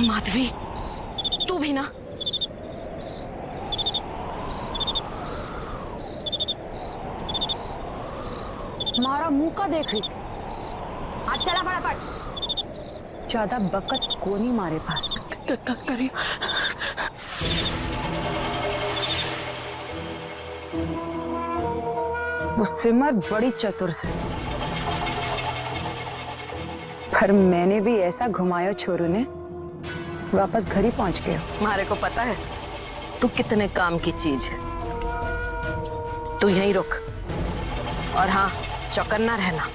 माधवी, तू भी ना। मारा मुंह का देख रही सी। आज चला फटाफट। ज्यादा बकत को नहीं मारे पास करी। वो सिमर बड़ी चतुर से, पर मैंने भी ऐसा घुमाया छोरू ने, वापस घर ही पहुंच गया। मारे को पता है तू कितने काम की चीज है। तू यहीं रुक और हाँ, चौकन्ना रहना।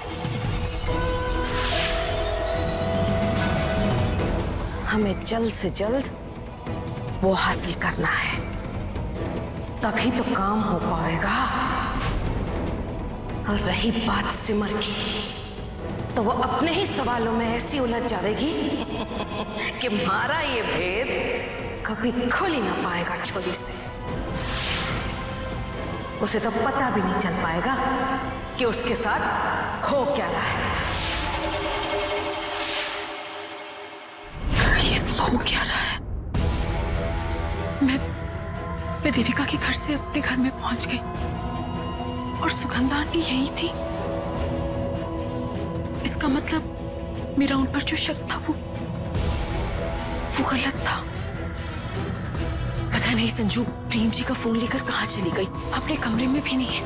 हमें जल्द से जल्द वो हासिल करना है, तभी तो काम हो पाएगा। और रही बात सिमर की, तो वो अपने ही सवालों में ऐसी उलझ जाएगी कि हमारा ये भेद कभी खुल ही ना पाएगा छोरी से। उसे तो पता भी नहीं चल पाएगा कि उसके साथ हो क्या रहा है। ये सब हो क्या रहा है? मैं देविका के घर से अपने घर में पहुंच गई और सुगंधा आंटी यही थी। इसका मतलब मेरा उन पर जो शक था वो गलत था। पता नहीं संजू प्रेम जी का फोन लेकर कहाँ चली गई। अपने कमरे में भी नहीं है।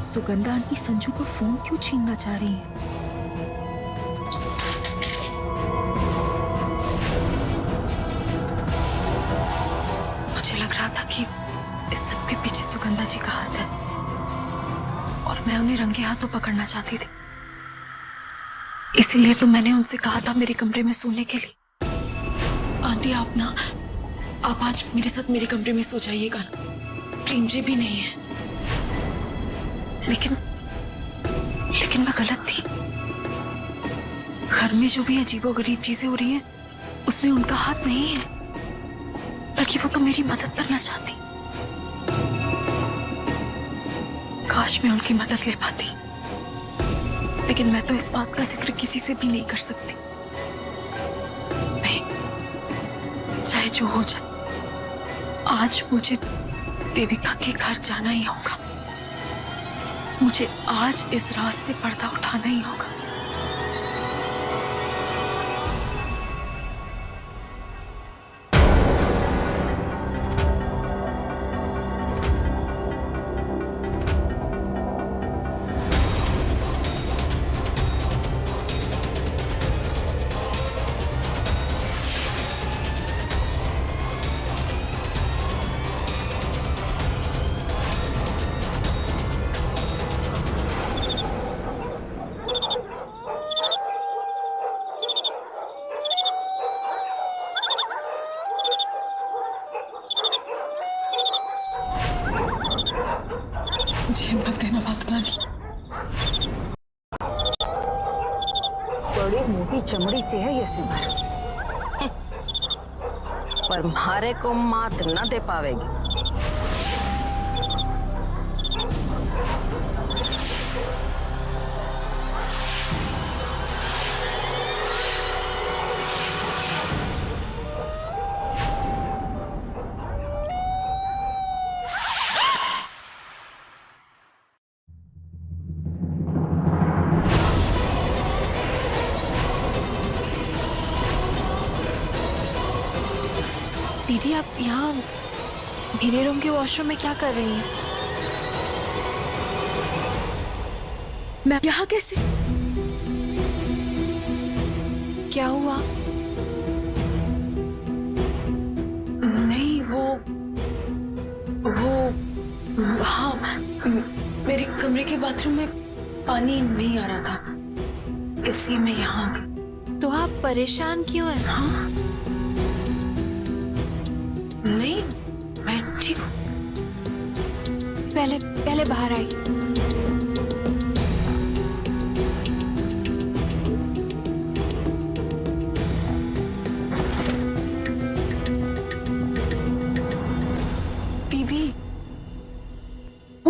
सुगंधा आंटी संजू का फोन क्यों छीनना चाह रही है? मुझे लग रहा था कि इस सब के पीछे सुगंधा जी का हाथ है और मैं उन्हें रंगे हाथों पकड़ना चाहती थी। इसीलिए तो मैंने उनसे कहा था मेरे कमरे में सोने के लिए। आंटी आप आज मेरे साथ मेरे कमरे में सो जाइएगा ना। प्रेम जी भी नहीं है। लेकिन मैं गलत थी। घर में जो भी अजीबोगरीब चीजें हो रही हैं उसमें उनका हाथ नहीं है, बल्कि वो तो मेरी मदद करना चाहती। काश मैं उनकी मदद ले पाती, लेकिन मैं तो इस बात का जिक्र किसी से भी नहीं कर सकती। नहीं, चाहे जो हो जाए, आज मुझे देविका के घर जाना ही होगा। मुझे आज इस राज से पर्दा उठाना ही होगा। मुझे हिम्मत देना बात रानी। बड़ी मोटी चमड़ी से है ये सिमर, पर मारे को मात न दे पावेगी। दीदी, आप यहाँ मेरे रूम के वॉशरूम में क्या कर रही हैं? मैं यहाँ कैसे? क्या हुआ? नहीं, वो हाँ, मेरे कमरे के बाथरूम में पानी नहीं आ रहा था, इसलिए मैं यहाँ आ गई। तो आप परेशान क्यों हैं? हाँ, नहीं, मैं ठीक हूँ। पहले बाहर आई।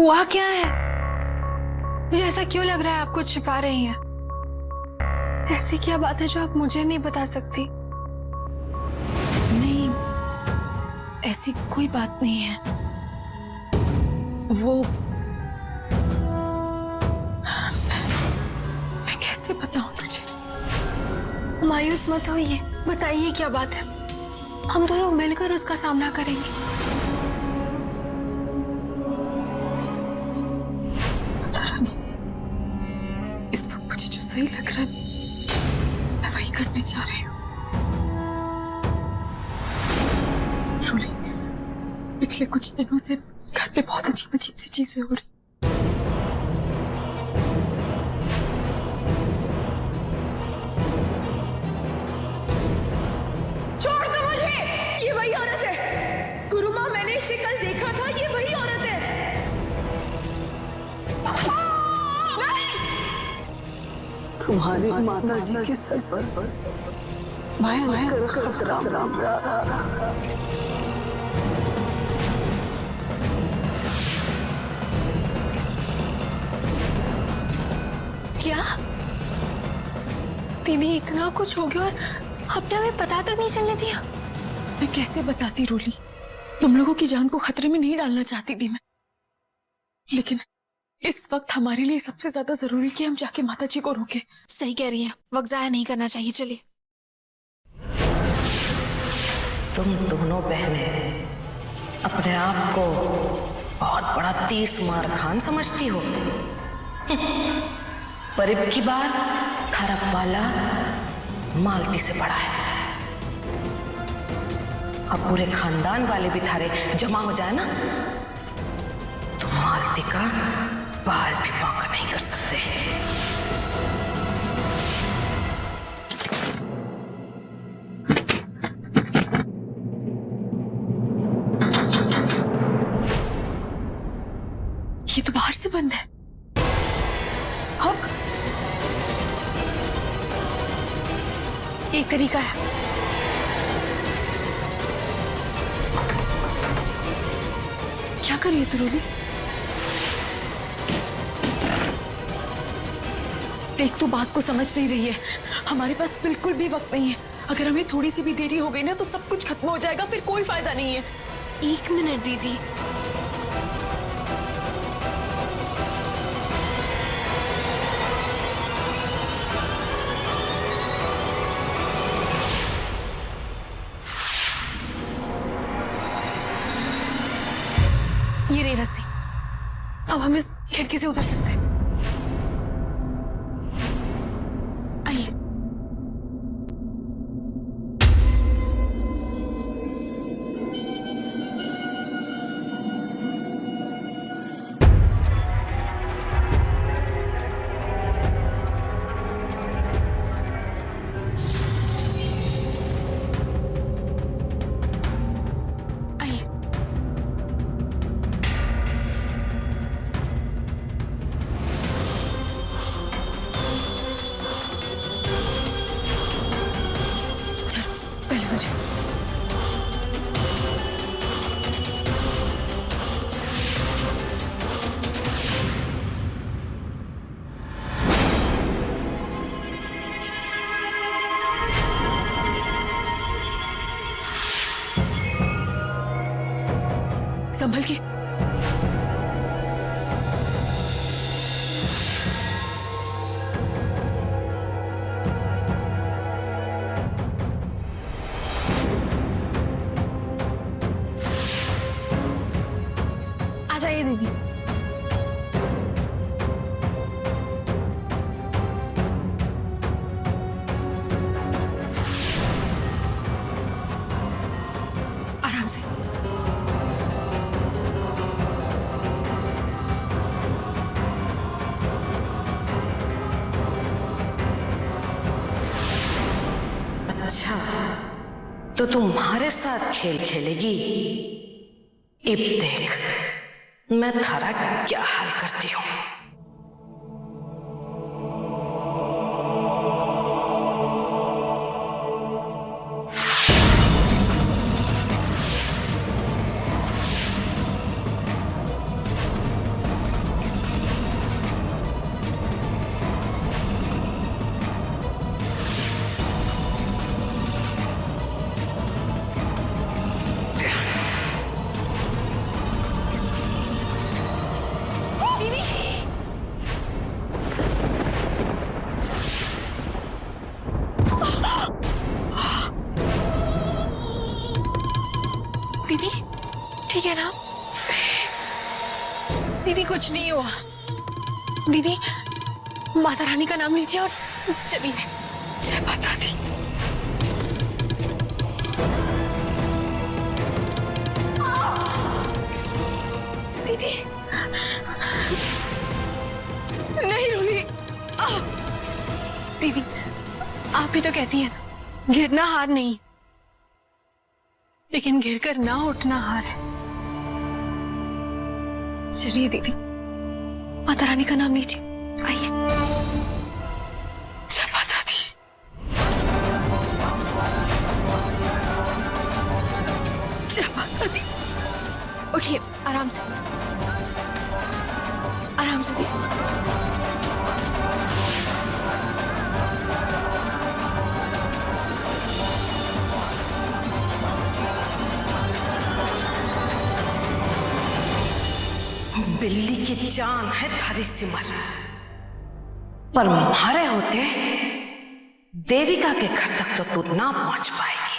हुआ क्या है? मुझे ऐसा क्यों लग रहा है आप कुछ छिपा रही हैं? ऐसी क्या बात है जो आप मुझे नहीं बता सकती? नहीं, ऐसी कोई बात नहीं है। वो मैं कैसे बताऊं तुझे? मायूस मत होइए, बताइए क्या बात है। हम दोनों मिलकर उसका सामना करेंगे। पता नहीं, इस वक्त मुझे जो सही लग रहा है मैं वही करने जा रही हूँ। रूली, पिछले कुछ दिनों से घर पे बहुत अजीब अजीब सी चीजें हो रही। छोड़ दो मुझे, ये वही औरत है। गुरु माँ, मैंने इसे कल देखा था, ये वही औरत है। तुम्हारी माता जी के सर पर भयंकर खतरा मंडरा रहा है। क्या दीदी, इतना कुछ हो गया और आपने हमें पता तक नहीं चलने दिया? मैं कैसे बताती रूली, तुम लोगों की जान को खतरे में नहीं डालना चाहती थी मैं, लेकिन इस वक्त हमारे लिए सबसे ज्यादा जरूरी कि हम जाके माता जी को रोके। सही कह रही है, वक्त जाया नहीं करना चाहिए। चलिए। तुम दोनों बहनें अपने आप को बहुत बड़ा 30 मार खान समझती हो, पर अब की बार खरबपाला मालती से बड़ा है। अब पूरे खानदान वाले भी थारे जमा हो जाए ना, तो मालती का बाल भी बांका नहीं कर सकते। ये तो बाहर से बंद है। अब एक तरीका है। क्या कर रही है तू रूली? देख, तू बात को समझ नहीं रही है। हमारे पास बिल्कुल भी वक्त नहीं है। अगर हमें थोड़ी सी भी देरी हो गई ना तो सब कुछ खत्म हो जाएगा, फिर कोई फायदा नहीं है। 1 मिनट दीदी। ये रही रस्सी, अब हम इस खिड़की से उतर सकते हैं। आइए। आइए। चलो पहले तुझे। संभल के। आ जाइए दीदी। आराम से। अच्छा, तो तुम्हारे साथ खेल खेलेगी? अब देख मैं थारा क्या हाल करती हूँ। ठीक है ना? दीदी कुछ नहीं हुआ। दीदी माता रानी का नाम लीजिए और चलिए। जय माता दी। दीदी नहीं रूली। दीदी आप ही तो कहती है ना, गिरना हार नहीं, लेकिन गिरकर ना उठना हार है। चलिए दीदी, माता रानी का नाम लीजिए, आइए। जय माता दी। जय माता दी। उठिए, आराम से, आराम से दीदी। बिल्ली की जान है थारी सिमर, पर मारे होते देविका के घर तक तो तू ना पहुंच पाएगी।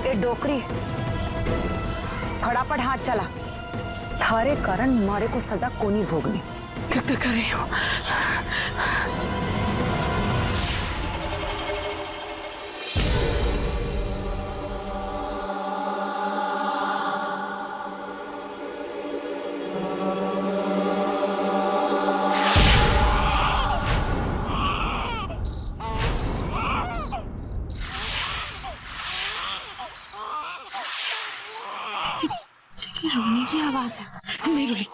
ए डोकरी, फटाफट हाथ चला। थारे कारण मारे को सजा कोनी भोगनी। क्या कर रही हो? रोने की आवाज है। नहीं रुली,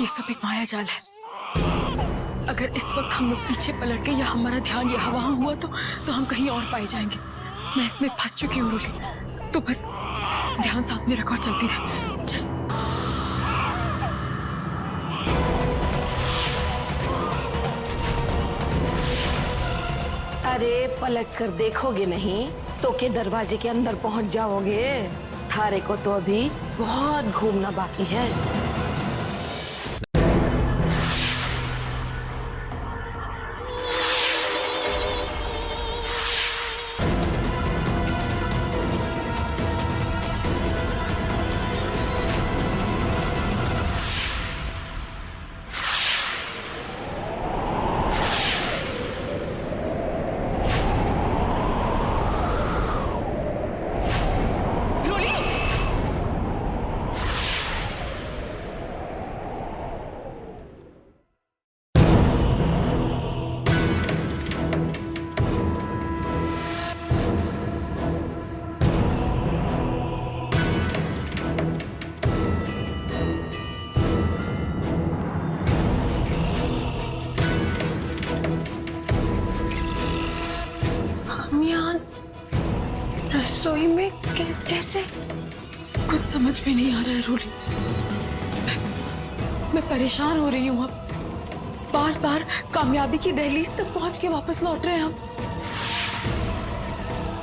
ये सब एक माया जाल है। अगर इस वक्त हम लोग पीछे पलट गए या हमारा ध्यान यहाँ वहां हुआ तो हम कहीं और पाए जाएंगे। मैं इसमें फंस चुकी हूँ रुली, तो बस ध्यान सामने रखो और चलती रहे। चल। अरे पलट कर देखोगे नहीं तो के दरवाजे के अंदर पहुंच जाओगे। थारे को तो अभी बहुत घूमना बाकी है। रसोई में कैसे? कुछ समझ में नहीं आ रहा है रूली। मैं परेशान हो रही हूँ। अब बार बार कामयाबी की दहलीज तक पहुंच के वापस लौट रहे हैं हम।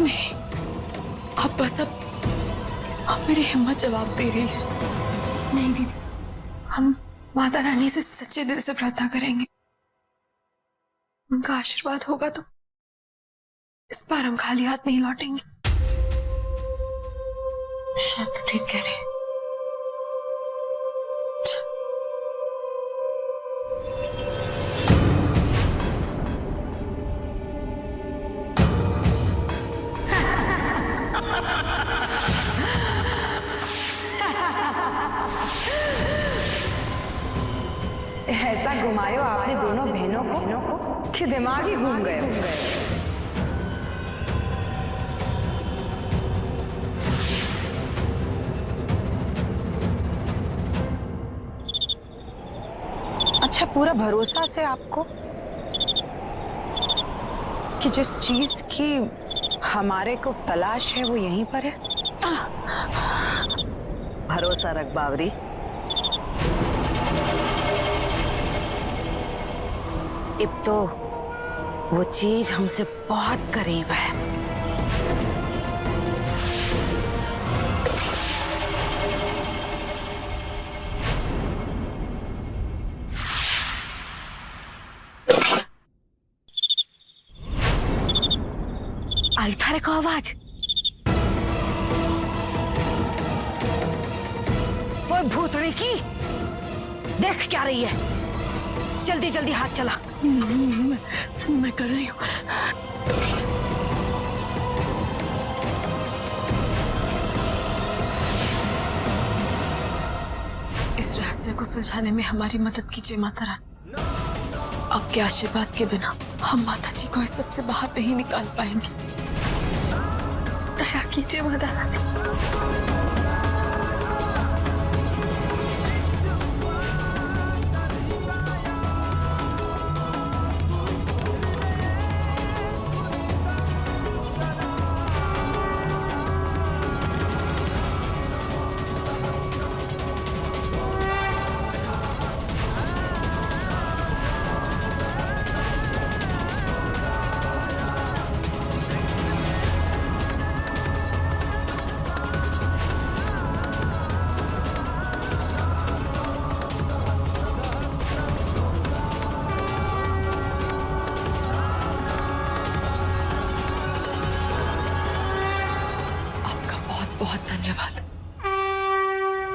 नहीं, अब बस अब मेरी हिम्मत जवाब दे रही है। नहीं दीदी, हम माता रानी से सच्चे दिल से प्रार्थना करेंगे। उनका आशीर्वाद होगा तो इस बार हम खाली हाथ नहीं लौटेंगे। शायद तो ठीक कह रही है। ऐसा घुमायो आपने दोनों बहनों को कि दिमाग ही घूम गए। अच्छा, पूरा भरोसा से आपको कि जिस चीज की हमारे को तलाश है वो यहीं पर है? भरोसा रख बावरी। अब तो वो चीज हमसे बहुत करीब है। आई थारे को आवाज? वो भूतनी की देख क्या रही है? जल्दी जल्दी हाथ चला। मैं कर रही हूँ। इस रहस्य को सुलझाने में हमारी मदद कीजिए माता रानी। आपके आशीर्वाद के बिना हम माता जी को इस सब से बाहर नहीं निकाल पाएंगे। दया कीजिए माता रानी। बहुत धन्यवाद।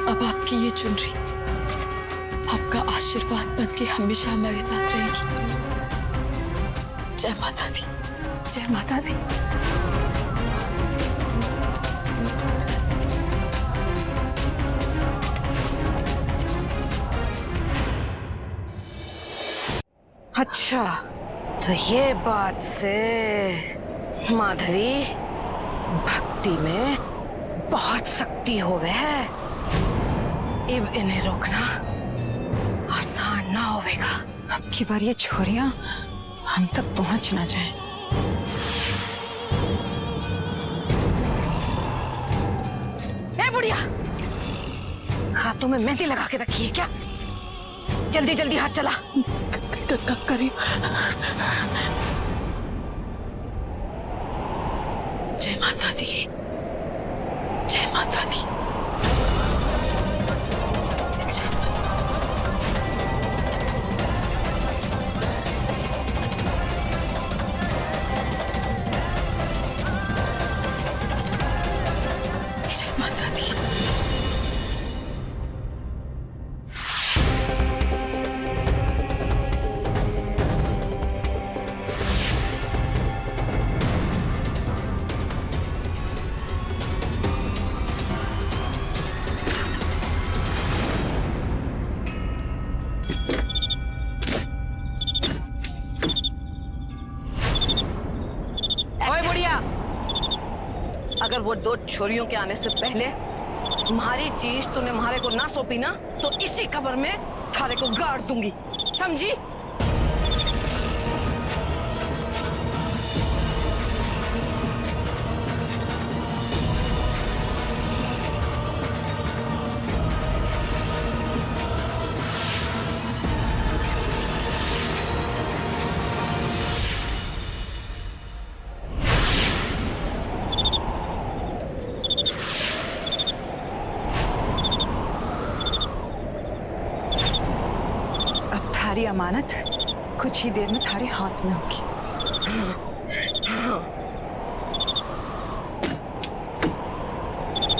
अब आपकी ये चुनरी आपका आशीर्वाद बनके हमेशा हमारे साथ रहेगी। जय माता दी। जय माता दी। अच्छा, तो ये बात से माधवी भक्ति में बहुत शक्ति होवे है। अब इन्हें रोकना आसान ना होवेगा। अब की बार ये छोरियां हम तक पहुंच ना जाएं। ए बुढ़िया, हाथों में मेहंदी लगा के रखी है क्या? जल्दी जल्दी हाथ चला। करी। जय माता दी। जय माता दी। जय माता। जय माता दी। अगर वो दो छोरियों के आने से पहले तुम्हारी चीज तूने म्हारे को ना सौंपी ना, तो इसी कब्र में थारे को गाड़ दूंगी, समझी? थारी अमानत कुछ ही देर में थारे हाथ में होगी।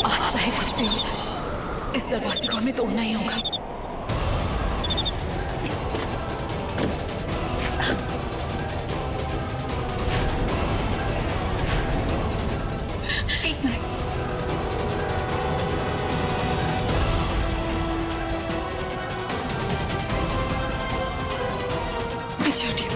आज चाहे कुछ भी हो जाए, इस दरवाजे को हमें तोड़ना ही होगा। एक मिनट। पीछे हटिए।